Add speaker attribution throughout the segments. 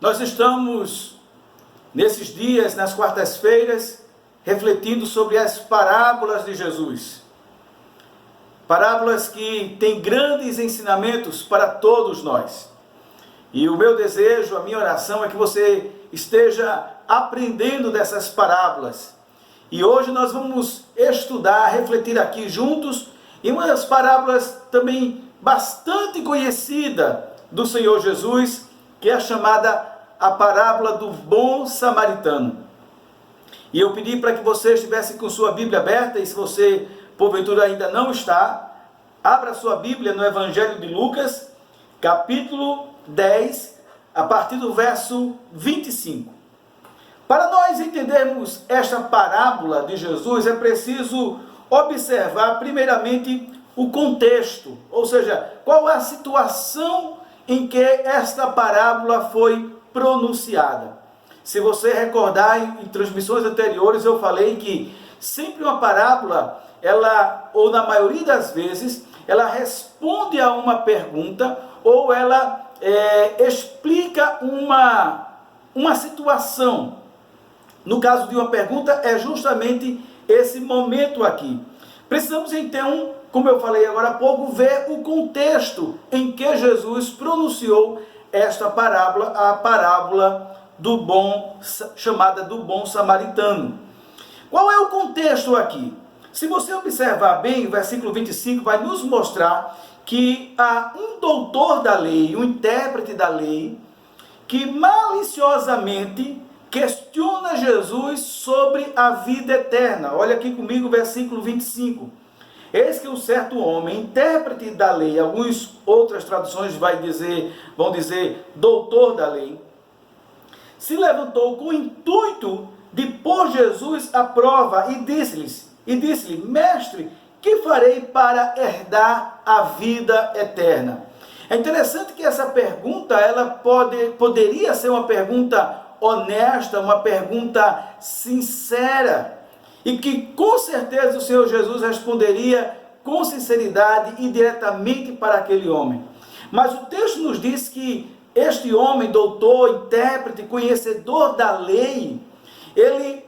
Speaker 1: Nós estamos, nesses dias, nas quartas-feiras, refletindo sobre as parábolas de Jesus. Parábolas que têm grandes ensinamentos para todos nós. E o meu desejo, a minha oração é que você esteja aprendendo dessas parábolas. E hoje nós vamos estudar, refletir aqui juntos em uma das parábolas também bastante conhecida do Senhor Jesus, que é a chamada a parábola do bom samaritano. E eu pedi para que você estivesse com sua Bíblia aberta, e se você porventura ainda não está, abra sua Bíblia no Evangelho de Lucas, capítulo 10, a partir do verso 25. Para nós entendermos esta parábola de Jesus, é preciso observar primeiramente o contexto, ou seja, qual é a situação em que esta parábola foi pronunciada. Se você recordar, em transmissões anteriores eu falei que sempre uma parábola, ou na maioria das vezes, ela responde a uma pergunta, ou ela explica uma situação. No caso de uma pergunta, é justamente esse momento aqui. Precisamos então, como eu falei agora há pouco, ver o contexto em que Jesus pronunciou esta parábola, a parábola chamada do bom samaritano. Qual é o contexto aqui? Se você observar bem, o versículo 25 vai nos mostrar que há um doutor da lei, um intérprete da lei, que maliciosamente questiona Jesus sobre a vida eterna. Olha aqui comigo o versículo 25. Eis que um certo homem, intérprete da lei, algumas outras traduções vão dizer doutor da lei, se levantou com o intuito de pôr Jesus à prova e disse-lhe, mestre, que farei para herdar a vida eterna? É interessante que essa pergunta, ela poderia ser uma pergunta honesta, uma pergunta sincera, e que com certeza o Senhor Jesus responderia com sinceridade e diretamente para aquele homem. Mas o texto nos diz que este homem, doutor, intérprete, conhecedor da lei, ele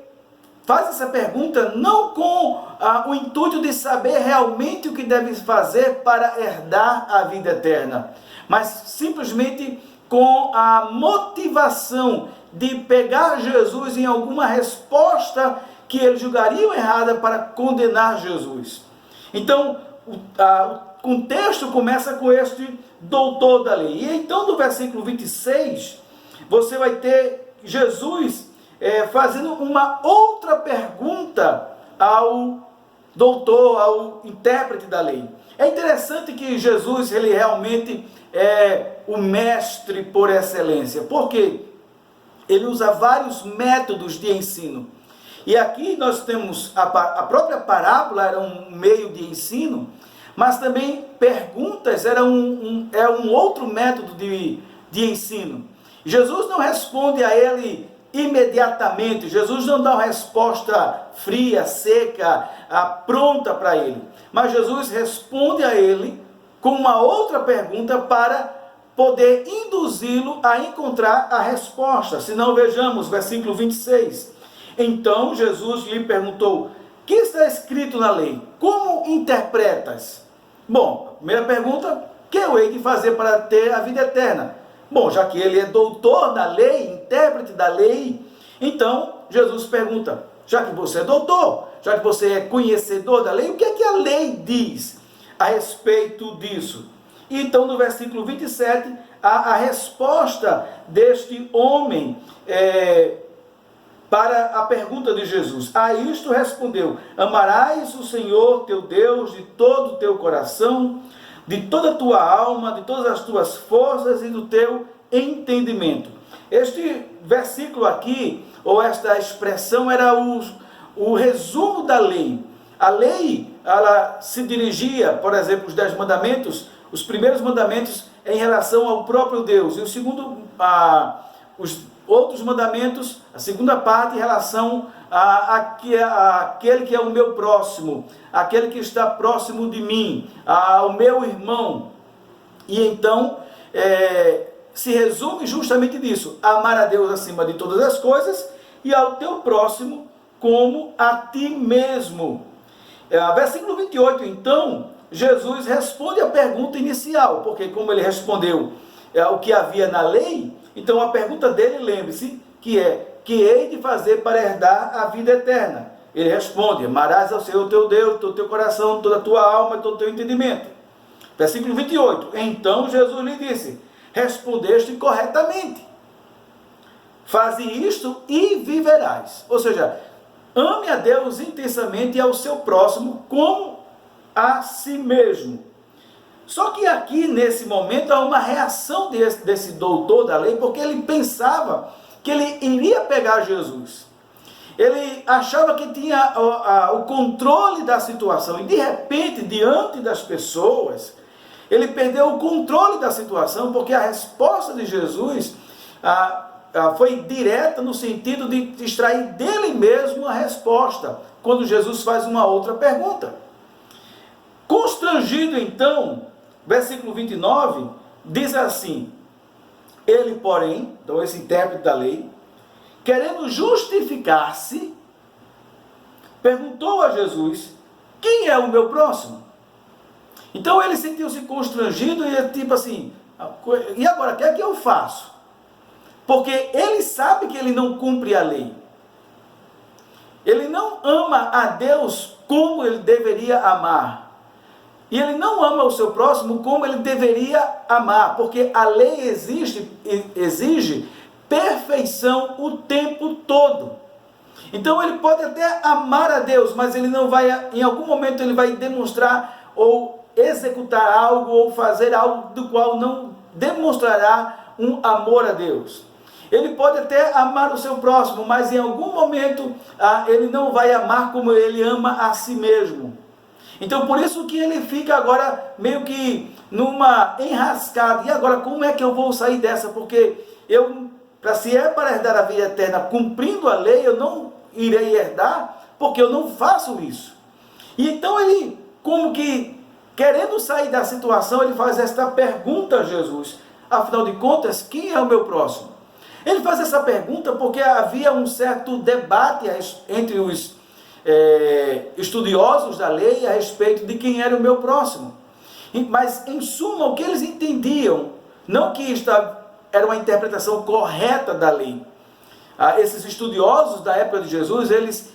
Speaker 1: faz essa pergunta não com o intuito de saber realmente o que deve fazer para herdar a vida eterna, mas simplesmente com a motivação de pegar Jesus em alguma resposta que eles julgariam errada para condenar Jesus. Então, o contexto começa com este doutor da lei. E então, no versículo 26, você vai ter Jesus fazendo uma outra pergunta ao doutor, ao intérprete da lei. É interessante que Jesus, ele realmente é o mestre por excelência, porque ele usa vários métodos de ensino. E aqui nós temos a própria parábola era um meio de ensino, mas também perguntas era um outro método de ensino. Jesus não responde a ele imediatamente, Jesus não dá uma resposta fria, seca, pronta para ele. Mas Jesus responde a ele com uma outra pergunta para poder induzi-lo a encontrar a resposta. Se não, vejamos, versículo 26. Então Jesus lhe perguntou, que está escrito na lei? Como interpretas? Bom, a primeira pergunta, que eu hei de fazer para ter a vida eterna? Bom, já que ele é doutor da lei, intérprete da lei, então Jesus pergunta, já que você é doutor, já que você é conhecedor da lei, o que é que a lei diz a respeito disso? E então no versículo 27, a resposta deste homem para a pergunta de Jesus. A isto respondeu, amarás o Senhor teu Deus de todo o teu coração, de toda a tua alma, de todas as tuas forças e do teu entendimento. Este versículo aqui, ou esta expressão, era o resumo da lei. A lei, ela se dirigia, por exemplo, os 10 mandamentos, os primeiros mandamentos em relação ao próprio Deus, e o segundo, os outros mandamentos, a segunda parte em relação àquele que é o meu próximo, aquele que está próximo de mim, ao meu irmão. E então, se resume justamente nisso: amar a Deus acima de todas as coisas e ao teu próximo como a ti mesmo. Versículo 28, então, Jesus responde a pergunta inicial, porque como ele respondeu o que havia na lei, então a pergunta dele, lembre-se, que é: que hei de fazer para herdar a vida eterna? Ele responde: amarás ao Senhor teu Deus, todo o teu coração, toda a tua alma, todo o teu entendimento. Versículo 28, então Jesus lhe disse: respondeste corretamente, faze isto e viverás. Ou seja, ame a Deus intensamente e ao seu próximo como a si mesmo. Só que aqui, nesse momento, há uma reação desse doutor da lei, porque ele pensava que ele iria pegar Jesus. Ele achava que tinha o controle da situação, e de repente, diante das pessoas, ele perdeu o controle da situação, porque a resposta de Jesus foi direta no sentido de extrair dele mesmo a resposta, quando Jesus faz uma outra pergunta. Constrangido então, versículo 29, diz assim: ele, porém, então esse intérprete da lei, querendo justificar-se, perguntou a Jesus: quem é o meu próximo? Então ele sentiu-se constrangido e tipo assim: e agora, o que é que eu faço? Porque ele sabe que ele não cumpre a lei. Ele não ama a Deus como ele deveria amar. E ele não ama o seu próximo como ele deveria amar, porque a lei exige perfeição o tempo todo. Então ele pode até amar a Deus, mas ele não vai, em algum momento ele vai demonstrar ou executar algo ou fazer algo do qual não demonstrará um amor a Deus. Ele pode até amar o seu próximo, mas em algum momento ele não vai amar como ele ama a si mesmo. Então por isso que ele fica agora meio que numa enrascada. E agora, como é que eu vou sair dessa? Porque se é para herdar a vida eterna cumprindo a lei, eu não irei herdar, porque eu não faço isso. E então ele, como que querendo sair da situação, ele faz esta pergunta a Jesus: afinal de contas, quem é o meu próximo? Ele faz essa pergunta porque havia um certo debate entre os estudiosos da lei a respeito de quem era o meu próximo. Mas, em suma, o que eles entendiam, não que isto era uma interpretação correta da lei. Esses estudiosos da época de Jesus, eles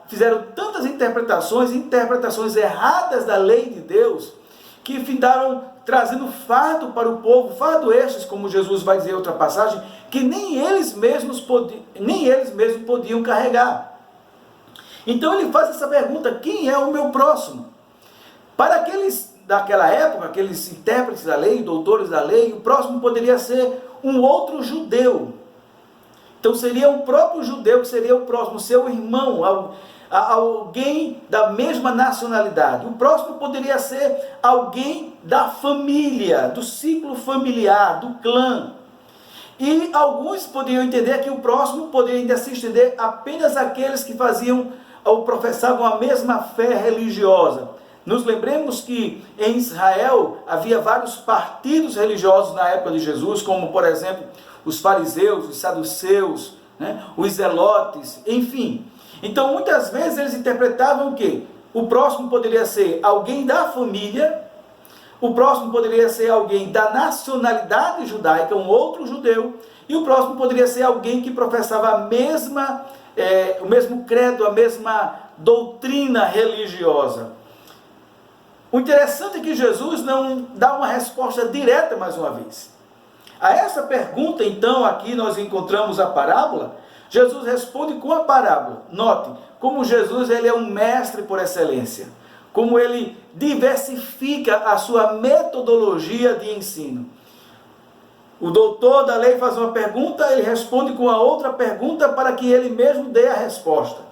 Speaker 1: fizeram tantas interpretações erradas da lei de Deus, que findaram trazendo fardo para o povo, fardo estes, como Jesus vai dizer em outra passagem, que nem eles mesmos podiam carregar. Então ele faz essa pergunta: quem é o meu próximo? Para aqueles daquela época, aqueles intérpretes da lei, doutores da lei, o próximo poderia ser um outro judeu. Então seria o próprio judeu que seria o próximo, seu irmão, alguém da mesma nacionalidade. O próximo poderia ser alguém da família, do ciclo familiar, do clã. E alguns poderiam entender que o próximo poderia ainda se estender apenas àqueles que faziam ou professavam a mesma fé religiosa. Nos lembremos que em Israel havia vários partidos religiosos na época de Jesus, como por exemplo os fariseus, os saduceus, os zelotes, enfim. Então muitas vezes eles interpretavam que o próximo poderia ser alguém da família, o próximo poderia ser alguém da nacionalidade judaica, um outro judeu, e o próximo poderia ser alguém que professava o mesmo credo, a mesma doutrina religiosa. O interessante é que Jesus não dá uma resposta direta mais uma vez. A essa pergunta, então, aqui nós encontramos a parábola. Jesus responde com a parábola. Note como Jesus ele é um mestre por excelência, como ele diversifica a sua metodologia de ensino. O doutor da lei faz uma pergunta, ele responde com a outra pergunta para que ele mesmo dê a resposta.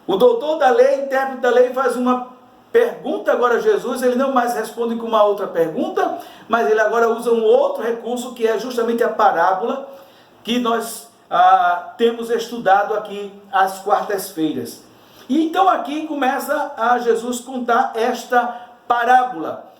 Speaker 1: O doutor da lei, intérprete da lei, faz uma pergunta agora a Jesus, ele não mais responde com uma outra pergunta, mas ele agora usa um outro recurso, que é justamente a parábola que nós temos estudado aqui às quartas-feiras. E então aqui começa a Jesus contar esta parábola.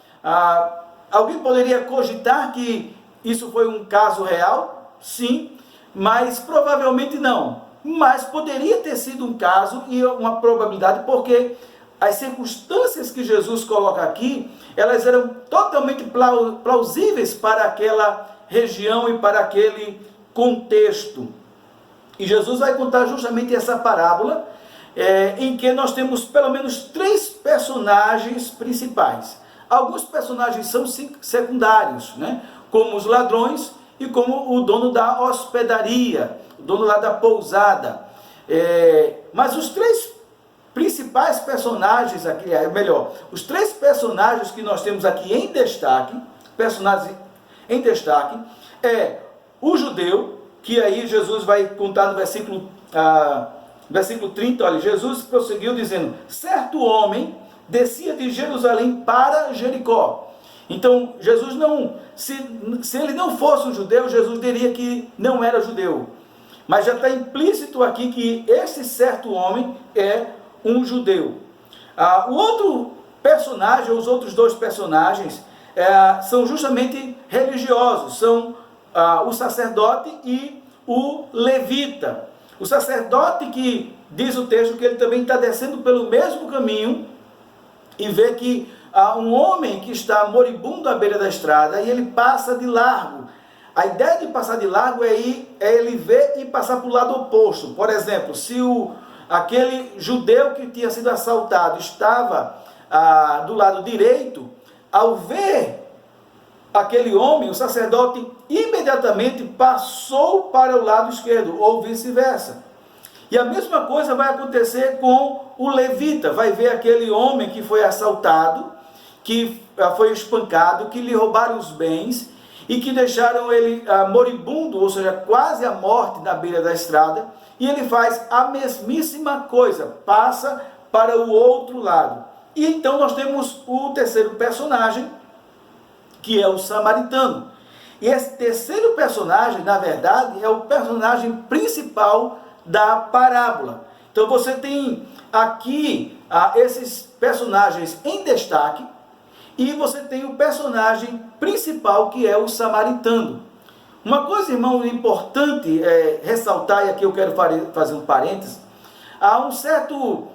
Speaker 1: Alguém poderia cogitar que isso foi um caso real? Sim, mas provavelmente não. Mas poderia ter sido um caso e uma probabilidade, porque as circunstâncias que Jesus coloca aqui, elas eram totalmente plausíveis para aquela região e para aquele contexto. E Jesus vai contar justamente essa parábola, em que nós temos pelo menos 3 personagens principais. Alguns personagens são secundários, né? Como os ladrões e como o dono da hospedaria, o dono lá da pousada. Mas os 3 principais personagens aqui, os 3 personagens que nós temos aqui em destaque, é o judeu, que aí Jesus vai contar no versículo 30, olha, Jesus prosseguiu dizendo, certo homem descia de Jerusalém para Jericó. Então, Jesus não, se ele não fosse um judeu, Jesus diria que não era judeu. Mas já está implícito aqui que esse certo homem é um judeu. O outro personagem, os outros 2 personagens, são justamente religiosos, são o sacerdote e o levita. O sacerdote que diz o texto que ele também está descendo pelo mesmo caminho e vê que há um homem que está moribundo à beira da estrada e ele passa de largo. A ideia de passar de largo é ele ver e passar para o lado oposto. Por exemplo, se aquele judeu que tinha sido assaltado estava do lado direito, ao ver aquele homem, o sacerdote imediatamente passou para o lado esquerdo, ou vice-versa. E a mesma coisa vai acontecer com o levita, vai ver aquele homem que foi assaltado, que foi espancado, que lhe roubaram os bens e que deixaram ele moribundo, ou seja, quase à morte na beira da estrada, e ele faz a mesmíssima coisa, passa para o outro lado. E então nós temos o terceiro personagem, que é o samaritano. E esse terceiro personagem, na verdade, é o personagem principal da parábola. Então você tem aqui esses personagens em destaque, e você tem o personagem principal, que é o samaritano. Uma coisa, irmão, importante ressaltar, e aqui eu quero fazer um parênteses, há um certo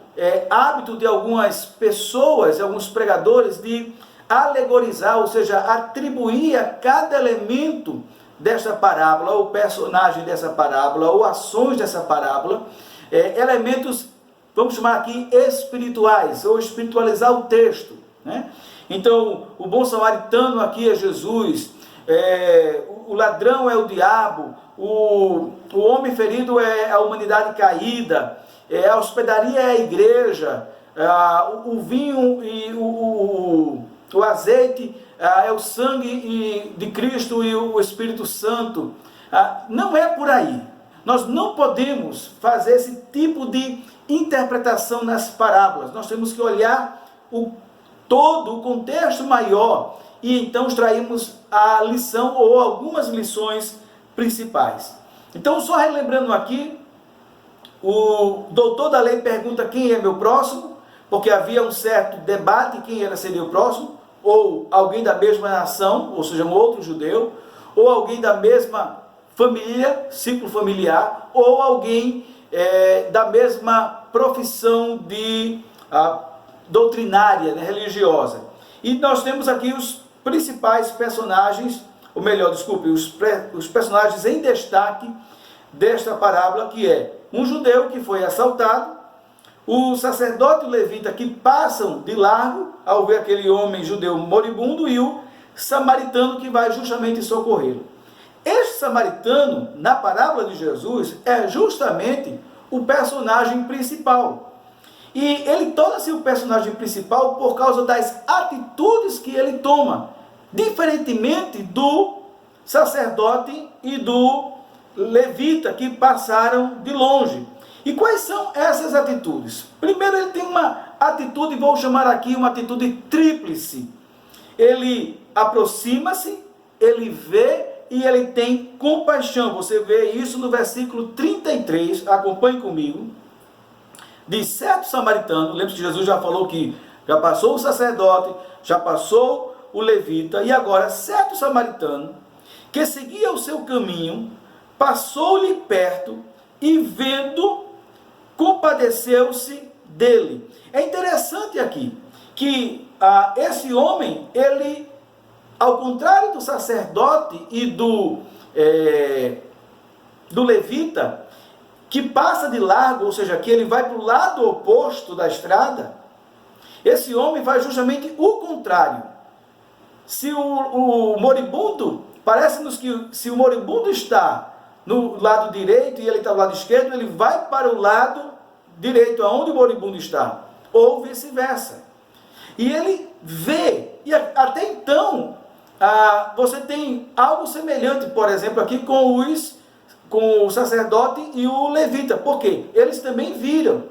Speaker 1: hábito de algumas pessoas, alguns pregadores, de alegorizar, ou seja, atribuir a cada elemento desta parábola, ou personagem dessa parábola, ou ações dessa parábola, elementos, vamos chamar aqui, espirituais, ou espiritualizar o texto, né? Então, o bom samaritano aqui é Jesus, o ladrão é o diabo, o homem ferido é a humanidade caída, a hospedaria é a igreja, o vinho e o azeite é o sangue de Cristo e o Espírito Santo. Não é por aí. Nós não podemos fazer esse tipo de interpretação nas parábolas. Nós temos que olhar todo o contexto maior e então extraímos a lição ou algumas lições principais. Então, só relembrando aqui, o doutor da lei pergunta quem é meu próximo, porque havia um certo debate quem seria o próximo, ou alguém da mesma nação, ou seja, um outro judeu, ou alguém da mesma família, ciclo familiar, ou alguém da mesma profissão doutrinária, né, religiosa. E nós temos aqui os principais personagens, ou melhor, desculpe, os personagens em destaque desta parábola, que é um judeu que foi assaltado, o sacerdote e o levita que passam de largo ao ver aquele homem judeu moribundo, e o samaritano que vai justamente socorrê-lo. Este samaritano, na parábola de Jesus, é justamente o personagem principal. E ele torna-se o personagem principal por causa das atitudes que ele toma, diferentemente do sacerdote e do levita que passaram de longe. E quais são essas atitudes? Primeiro, ele tem uma atitude, vou chamar aqui uma atitude tríplice. Ele aproxima-se, ele vê e ele tem compaixão. Você vê isso no versículo 33, acompanhe comigo. De certo samaritano, lembra que Jesus já falou que já passou o sacerdote, já passou o levita, e agora certo samaritano, que seguia o seu caminho, passou-lhe perto e, vendo, compadeceu-se dele. É interessante aqui que esse homem, ele, ao contrário do sacerdote e do levita, que passa de largo, ou seja, que ele vai para o lado oposto da estrada, esse homem vai justamente o contrário. Se o moribundo, parece-nos que se o moribundo está no lado direito e ele está no lado esquerdo, ele vai para o lado direito, aonde o moribundo está, ou vice-versa. E ele vê, e até então, você tem algo semelhante, por exemplo, aqui com o sacerdote e o levita, porque eles também viram.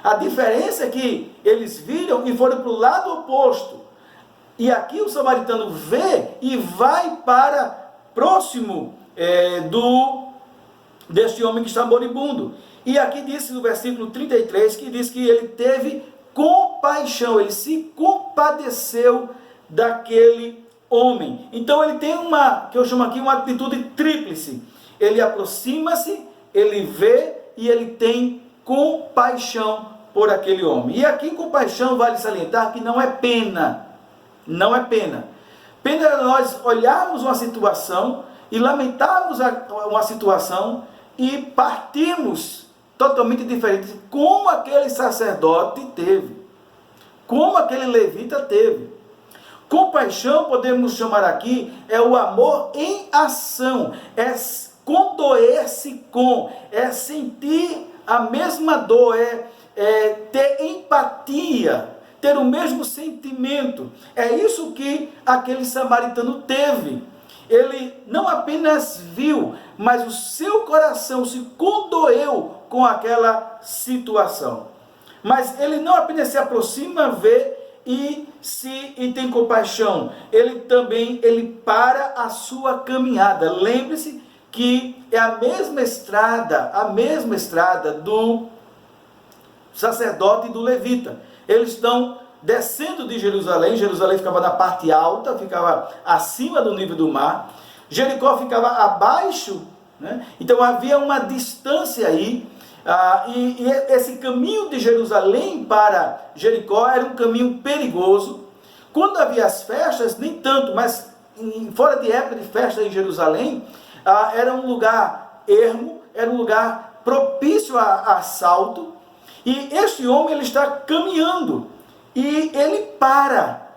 Speaker 1: A diferença é que eles viram e foram para o lado oposto. E aqui o samaritano vê e vai para próximo deste homem que está moribundo. E aqui diz no versículo 33, que diz que ele teve compaixão, ele se compadeceu daquele homem. Então ele tem que eu chamo aqui uma atitude tríplice. Ele aproxima-se, ele vê e ele tem compaixão por aquele homem. E aqui compaixão vale salientar que não é pena. Não é pena. Pena é nós olharmos uma situação e lamentarmos uma situação e partirmos totalmente diferente, como aquele sacerdote teve, como aquele levita teve. Compaixão, podemos chamar aqui, é o amor em ação, é condoer-se com, é sentir a mesma dor, é ter empatia, ter o mesmo sentimento. É isso que aquele samaritano teve. Ele não apenas viu, mas o seu coração se condoeu com aquela situação. Mas ele não apenas se aproxima, vê e tem compaixão. Ele também para a sua caminhada. Lembre-se que é a mesma estrada do sacerdote e do levita. Eles estão descendo de Jerusalém. Jerusalém ficava na parte alta, ficava acima do nível do mar. Jericó ficava abaixo, né? Então havia uma distância aí. E esse caminho de Jerusalém para Jericó era um caminho perigoso. Quando havia as festas, nem tanto, mas fora de época de festa em Jerusalém, era um lugar ermo, era um lugar propício a assalto. E este homem, ele está caminhando e ele para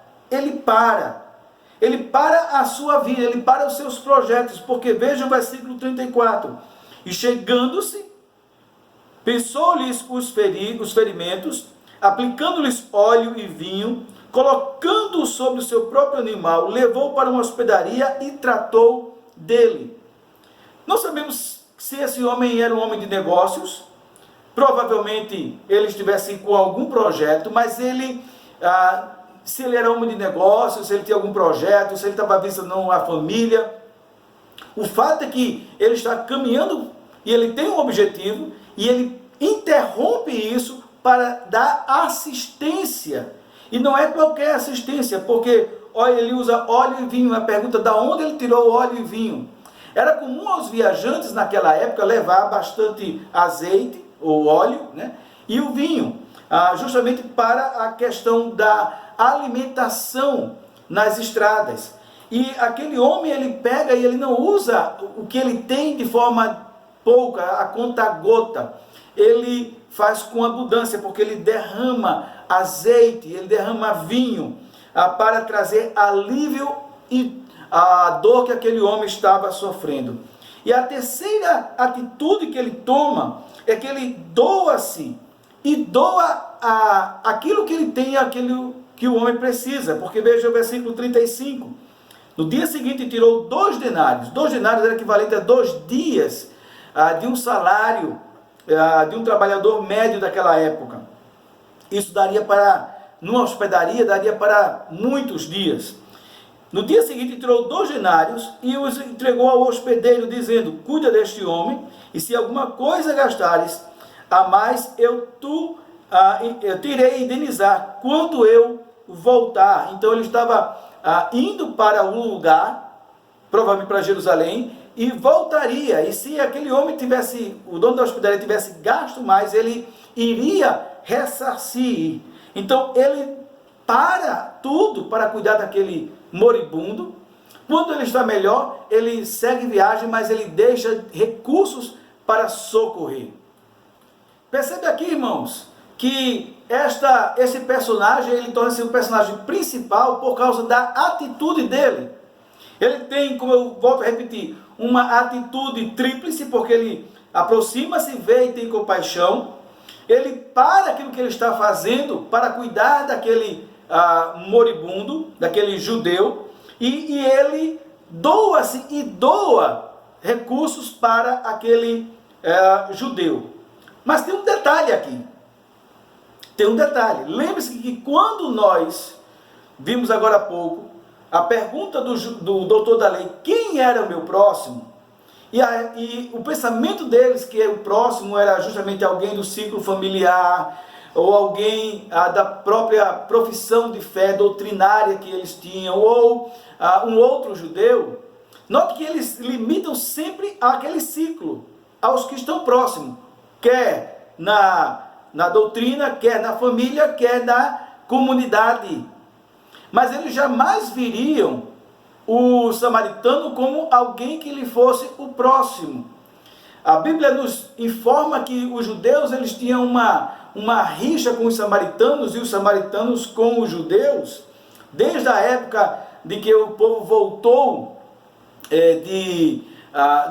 Speaker 1: a sua vida, ele para os seus projetos, porque veja o versículo 34, e chegando-se, pensou-lhes os ferimentos, aplicando-lhes óleo e vinho, colocando-o sobre o seu próprio animal, levou para uma hospedaria e tratou dele. Não sabemos se esse homem era um homem de negócios. Provavelmente ele estivesse com algum projeto, mas se ele era homem de negócios, se ele tinha algum projeto, se ele estava visando a família. O fato é que ele está caminhando e ele tem um objetivo e ele interrompe isso para dar assistência. E não é qualquer assistência, porque ele usa óleo e vinho. A pergunta: de onde ele tirou o óleo e vinho? Era comum aos viajantes naquela época levar bastante azeite, ou óleo, né? E o vinho, justamente para a questão da alimentação nas estradas. E aquele homem, ele pega e ele não usa o que ele tem de forma pouca, a conta-gota. Ele faz com abundância, porque ele derrama azeite, ele derrama vinho, para trazer alívio e a dor que aquele homem estava sofrendo. E a terceira atitude que ele toma é que ele doa-se e doa aquilo que ele tem, aquilo que o homem precisa. Porque veja o versículo 35. No dia seguinte tirou 2 denários. 2 denários era equivalente a 2 dias de um salário de um trabalhador médio daquela época. Isso daria numa hospedaria, daria para muitos dias. No dia seguinte tirou 2 denários e os entregou ao hospedeiro, dizendo: cuida deste homem, e se alguma coisa gastares a mais, eu te irei indenizar quando eu voltar. Então ele estava indo para um lugar provavelmente para Jerusalém, e voltaria. E se aquele homem tivesse, o dono da hospedaria tivesse gasto mais, ele iria ressarcir. Então ele para tudo para cuidar daquele moribundo. Quando ele está melhor, ele segue viagem, mas ele deixa recursos para socorrer. Percebe aqui, irmãos, que esse personagem, ele torna-se um personagem principal por causa da atitude dele. Ele tem, como eu volto a repetir, uma atitude tríplice, porque ele aproxima-se, vê e tem compaixão. Ele para aquilo que ele está fazendo para cuidar daquele moribundo, daquele judeu, e ele doa-se e doa recursos para aquele judeu. Mas tem um detalhe aqui. Tem um detalhe. Lembre-se que quando nós vimos agora há pouco a pergunta do doutor da lei, quem era o meu próximo? E o pensamento deles que o próximo era justamente alguém do ciclo familiar, ou alguém da própria profissão de fé doutrinária que eles tinham, ou um outro judeu. Note que eles limitam sempre àquele ciclo, aos que estão próximos, quer na doutrina, quer na família, quer na comunidade. Mas eles jamais viriam o samaritano como alguém que lhe fosse o próximo. A Bíblia nos informa que os judeus eles tinham uma rixa com os samaritanos e os samaritanos com os judeus, desde a época de que o povo voltou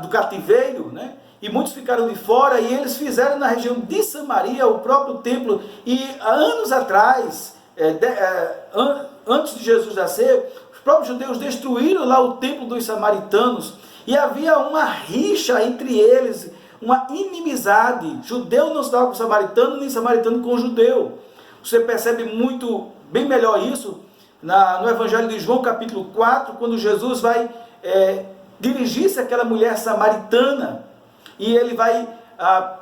Speaker 1: do cativeiro, né? E muitos ficaram de fora, e eles fizeram na região de Samaria o próprio templo. E anos atrás, antes de Jesus nascer, os próprios judeus destruíram lá o templo dos samaritanos, e havia uma rixa entre eles, uma inimizade. Judeu não se dava com samaritano, nem samaritano com judeu. Você percebe muito, bem melhor isso, no Evangelho de João, capítulo 4, quando Jesus vai dirigir-se àquela mulher samaritana, e ele vai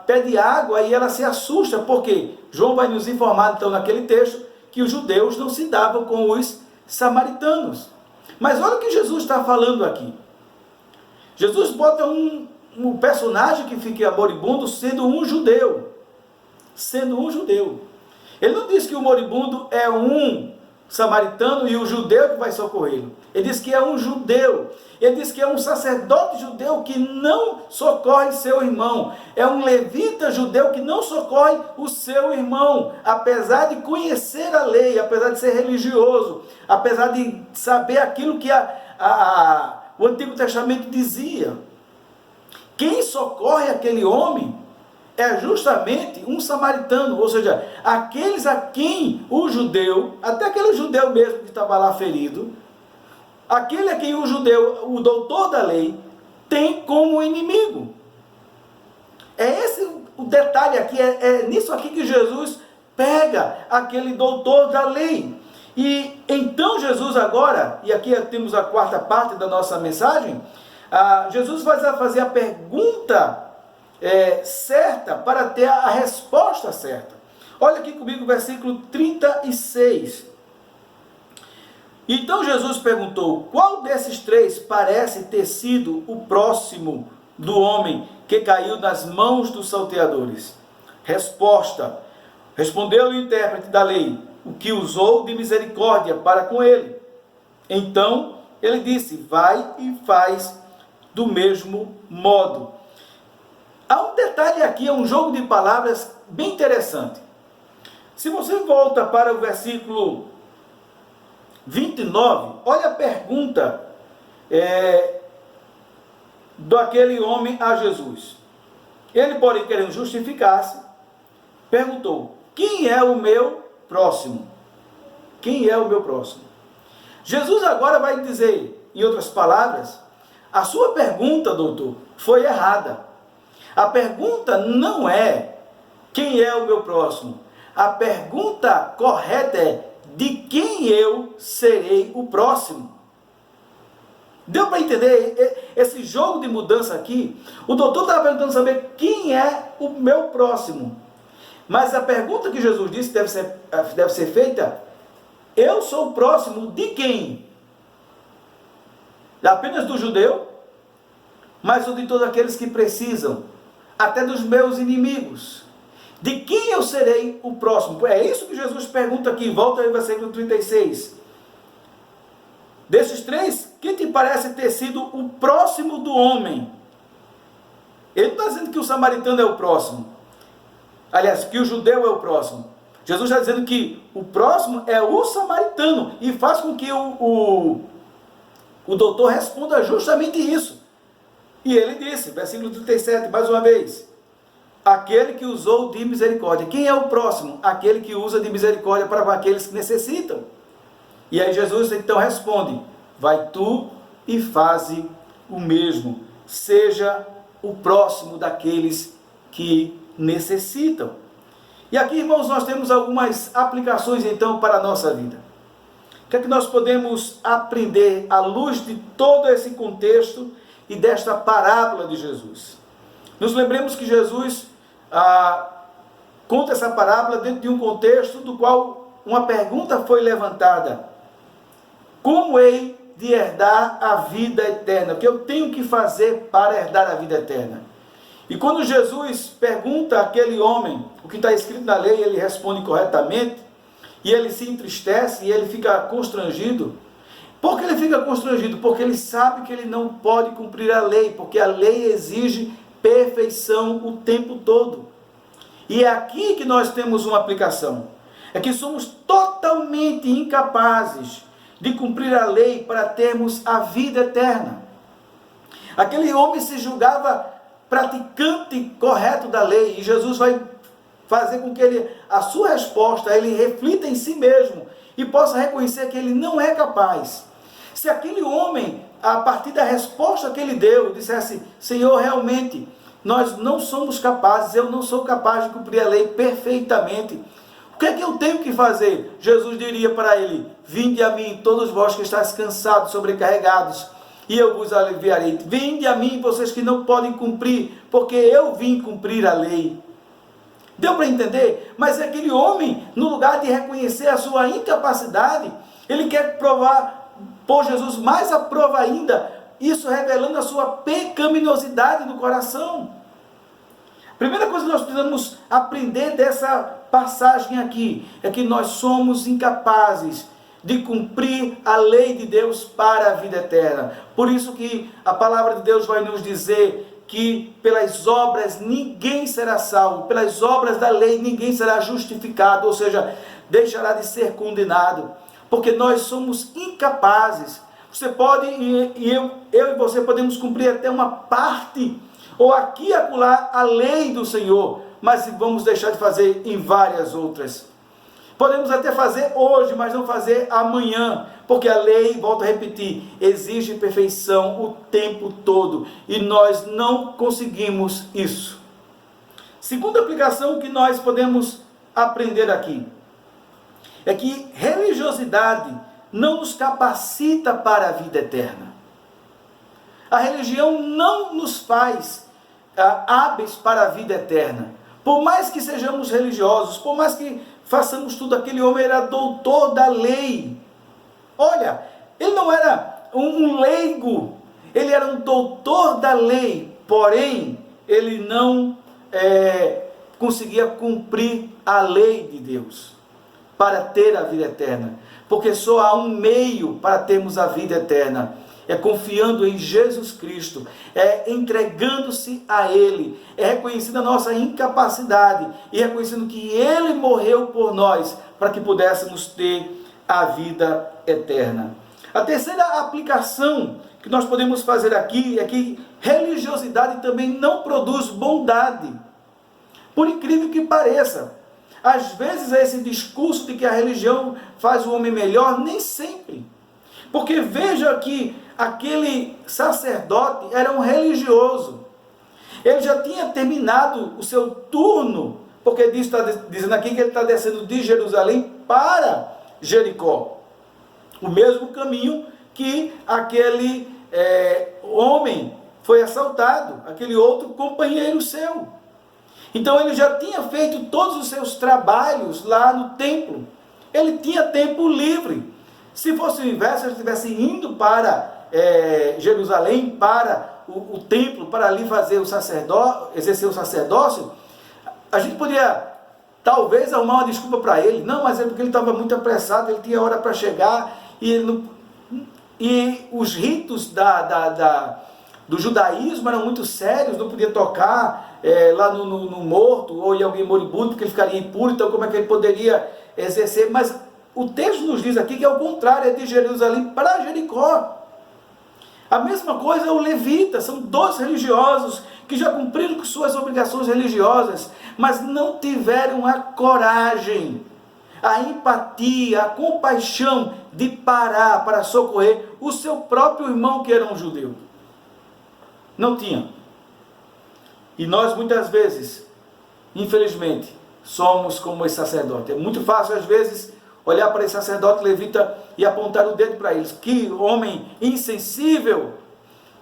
Speaker 1: pedir água, e ela se assusta, porque João vai nos informar, então, naquele texto, que os judeus não se davam com os samaritanos. Mas olha o que Jesus está falando aqui. Jesus bota um personagem que fica moribundo sendo um judeu. Sendo um judeu. Ele não diz que o moribundo é um samaritano e o judeu que vai socorrê-lo. Ele diz que é um judeu. Ele diz que é um sacerdote judeu que não socorre seu irmão. É um levita judeu que não socorre o seu irmão. Apesar de conhecer a lei, apesar de ser religioso, apesar de saber aquilo que o Antigo Testamento dizia. Quem socorre aquele homem é justamente um samaritano, ou seja, aqueles a quem o judeu, até aquele judeu mesmo que estava lá ferido, aquele a quem o judeu, o doutor da lei, tem como inimigo. É esse o detalhe aqui, é nisso aqui que Jesus pega aquele doutor da lei. E então Jesus agora, e aqui temos a quarta parte da nossa mensagem, Jesus vai fazer a pergunta certa para ter a resposta certa. Olha aqui comigo o versículo 36. Então Jesus perguntou: qual desses três parece ter sido o próximo do homem que caiu nas mãos dos salteadores? Resposta: respondeu o intérprete da lei: o que usou de misericórdia para com ele. Então ele disse: vai e faz do mesmo modo. Há um detalhe aqui, é um jogo de palavras bem interessante. Se você volta para o versículo 29, olha a pergunta daquele homem a Jesus. Ele, porém, querendo justificar-se, perguntou: quem é o meu próximo? Quem é o meu próximo? Jesus agora vai dizer, em outras palavras, a sua pergunta, doutor, foi errada. A pergunta não é quem é o meu próximo. A pergunta correta é de quem eu serei o próximo. Deu para entender esse jogo de mudança aqui? O doutor estava perguntando saber quem é o meu próximo. Mas a pergunta que Jesus disse deve ser feita: eu sou o próximo de quem? apenas do judeu, mas de todos aqueles que precisam, até dos meus inimigos. De quem eu serei o próximo? É isso que Jesus pergunta aqui, volta ao versículo 36. Desses três, quem te parece ter sido o próximo do homem? Ele não está dizendo que o samaritano é o próximo. Aliás, que o judeu é o próximo. Jesus está dizendo que o próximo é o samaritano. E faz com que o doutor responda justamente isso. E ele disse, versículo 37, mais uma vez: aquele que usou de misericórdia. Quem é o próximo? Aquele que usa de misericórdia para aqueles que necessitam. E aí Jesus então responde: vai tu e faze o mesmo. Seja o próximo daqueles que necessitam. E aqui, irmãos, nós temos algumas aplicações então para a nossa vida. O que é que nós podemos aprender à luz de todo esse contexto e desta parábola de Jesus? Nos lembremos que Jesus conta essa parábola dentro de um contexto do qual uma pergunta foi levantada: como hei de herdar a vida eterna? O que eu tenho que fazer para herdar a vida eterna? E quando Jesus pergunta àquele homem o que está escrito na lei, ele responde corretamente, e ele se entristece e ele fica constrangido. Por que ele fica constrangido? Porque ele sabe que ele não pode cumprir a lei, porque a lei exige perfeição o tempo todo. E é aqui que nós temos uma aplicação. É que somos totalmente incapazes de cumprir a lei para termos a vida eterna. Aquele homem se julgava praticante correto da lei, e Jesus vai fazer com que a sua resposta, ele reflita em si mesmo e possa reconhecer que ele não é capaz. Se aquele homem, a partir da resposta que ele deu, dissesse: Senhor, realmente, nós não somos capazes, eu não sou capaz de cumprir a lei perfeitamente, o que é que eu tenho que fazer? Jesus diria para ele: vinde a mim, todos vós que estáis cansados, sobrecarregados, e eu vos aliviarei. Vinde a mim, vocês que não podem cumprir, porque eu vim cumprir a lei. Deu para entender? Mas aquele homem, no lugar de reconhecer a sua incapacidade, ele quer provar, por Jesus, mais a prova ainda, isso revelando a sua pecaminosidade no coração. Primeira coisa que nós precisamos aprender dessa passagem aqui, é que nós somos incapazes de cumprir a lei de Deus para a vida eterna. Por isso que a palavra de Deus vai nos dizer que pelas obras ninguém será salvo, pelas obras da lei ninguém será justificado, ou seja, deixará de ser condenado, porque nós somos incapazes. Você pode, eu e você podemos cumprir até uma parte, ou aqui e acolá, a lei do Senhor, mas vamos deixar de fazer em várias outras. Podemos até fazer hoje, mas não fazer amanhã, porque a lei, volto a repetir, exige perfeição o tempo todo, e nós não conseguimos isso. Segunda aplicação que nós podemos aprender aqui, é que religiosidade não nos capacita para a vida eterna. A religião não nos faz hábeis para a vida eterna. Por mais que sejamos religiosos, por mais que façamos tudo, aquele homem era doutor da lei. Olha, ele não era um leigo, ele era um doutor da lei, porém, ele não conseguia cumprir a lei de Deus para ter a vida eterna, porque só há um meio para termos a vida eterna, é confiando em Jesus Cristo, é entregando-se a Ele, é reconhecendo a nossa incapacidade e reconhecendo que Ele morreu por nós para que pudéssemos ter a vida eterna. A terceira aplicação que nós podemos fazer aqui é que religiosidade também não produz bondade. Por incrível que pareça, às vezes esse discurso de que a religião faz o homem melhor, nem sempre. Porque veja que aquele sacerdote era um religioso. Ele já tinha terminado o seu turno, porque está dizendo aqui que ele está descendo de Jerusalém para Jericó. O mesmo caminho que aquele homem foi assaltado, aquele outro companheiro seu. Então ele já tinha feito todos os seus trabalhos lá no templo. Ele tinha tempo livre. Se fosse o inverso, ele estivesse indo para Jerusalém para o templo, para ali fazer exercer o sacerdócio, a gente podia talvez arrumar uma desculpa para ele. Não, mas é porque ele estava muito apressado, ele tinha hora para chegar, e os ritos do judaísmo eram muito sérios, não podia tocar lá no morto, ou em alguém moribundo, porque ele ficaria impuro, então como é que ele poderia exercer? Mas o texto nos diz aqui que é o contrário, é de Jerusalém para Jericó. A mesma coisa é o levita, são 2 religiosos que já cumpriram com suas obrigações religiosas, mas não tiveram a coragem, a empatia, a compaixão de parar para socorrer o seu próprio irmão que era um judeu. Não tinham. E nós muitas vezes, infelizmente, somos como esse sacerdote. É muito fácil às vezes olhar para esse sacerdote levita e apontar o dedo para eles. Que homem insensível!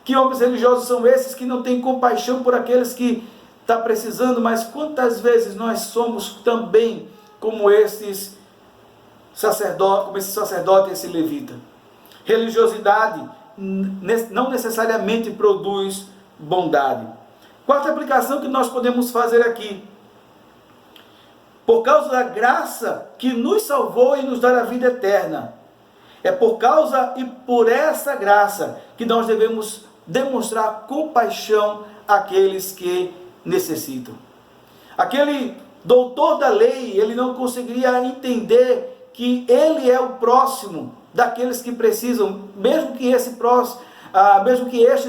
Speaker 1: Que homens religiosos são esses que não têm compaixão por aqueles que estão precisando? Mas quantas vezes nós somos também como esse sacerdote, esse levita? Religiosidade não necessariamente produz bondade. Quarta aplicação que nós podemos fazer aqui: por causa da graça que nos salvou e nos dá a vida eterna, é por causa e por essa graça que nós devemos demonstrar compaixão àqueles que necessitam. Aquele doutor da lei, ele não conseguiria entender que ele é o próximo daqueles que precisam, mesmo que este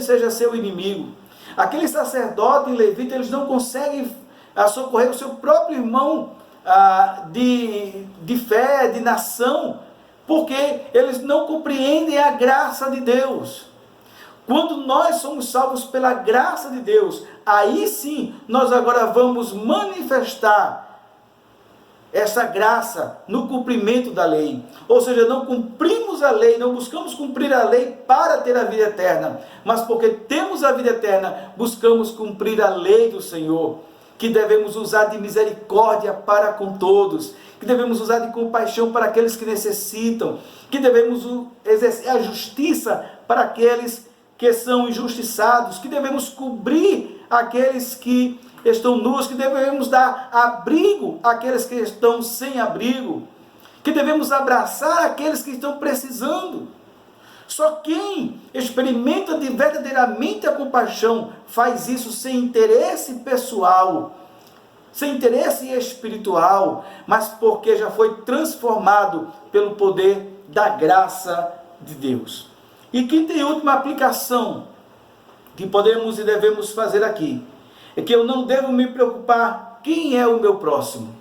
Speaker 1: seja seu inimigo. Aquele sacerdote e levita, eles não conseguem socorrer o seu próprio irmão de fé, de nação, porque eles não compreendem a graça de Deus. Quando nós somos salvos pela graça de Deus, aí sim nós agora vamos manifestar essa graça no cumprimento da lei. Ou seja, não cumprimos a lei, não buscamos cumprir a lei para ter a vida eterna, mas porque temos a vida eterna, buscamos cumprir a lei do Senhor, que devemos usar de misericórdia para com todos, que devemos usar de compaixão para aqueles que necessitam, que devemos exercer a justiça para aqueles que são injustiçados, que devemos cobrir aqueles que estão nus, que devemos dar abrigo àqueles que estão sem abrigo, que devemos abraçar aqueles que estão precisando. Só quem experimenta verdadeiramente a compaixão faz isso sem interesse pessoal, sem interesse espiritual, mas porque já foi transformado pelo poder da graça de Deus. E quinta e última aplicação que podemos e devemos fazer aqui é que eu não devo me preocupar quem é o meu próximo.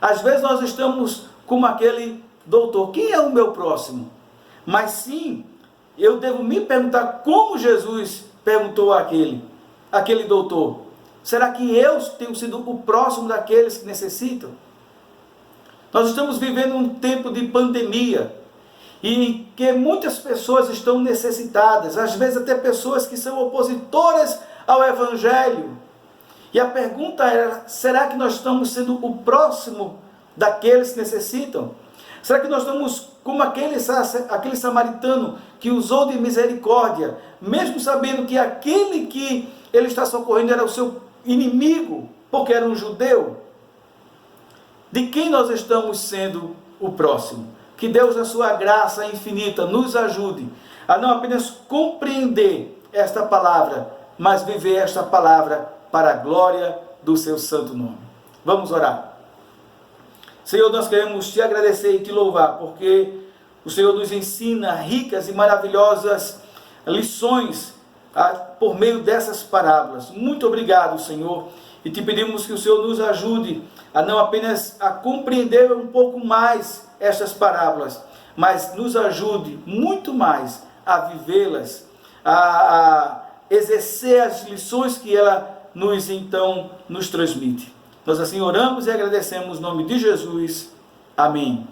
Speaker 1: Às vezes nós estamos como aquele doutor: quem é o meu próximo? Mas sim, eu devo me perguntar como Jesus perguntou àquele doutor: será que eu tenho sido o próximo daqueles que necessitam? Nós estamos vivendo um tempo de pandemia, e que muitas pessoas estão necessitadas, às vezes até pessoas que são opositoras ao Evangelho. E a pergunta é: será que nós estamos sendo o próximo daqueles que necessitam? Será que nós estamos como aquele samaritano que usou de misericórdia, mesmo sabendo que aquele que ele está socorrendo era o seu inimigo, porque era um judeu? De quem nós estamos sendo o próximo? Que Deus, na sua graça infinita, nos ajude a não apenas compreender esta palavra, mas viver esta palavra para a glória do seu santo nome. Vamos orar. Senhor, nós queremos te agradecer e te louvar, porque o Senhor nos ensina ricas e maravilhosas lições por meio dessas parábolas. Muito obrigado, Senhor, e te pedimos que o Senhor nos ajude a não apenas a compreender um pouco mais estas parábolas, mas nos ajude muito mais a vivê-las, a exercer as lições que ela nos transmite. Nós assim oramos e agradecemos no nome de Jesus. Amém.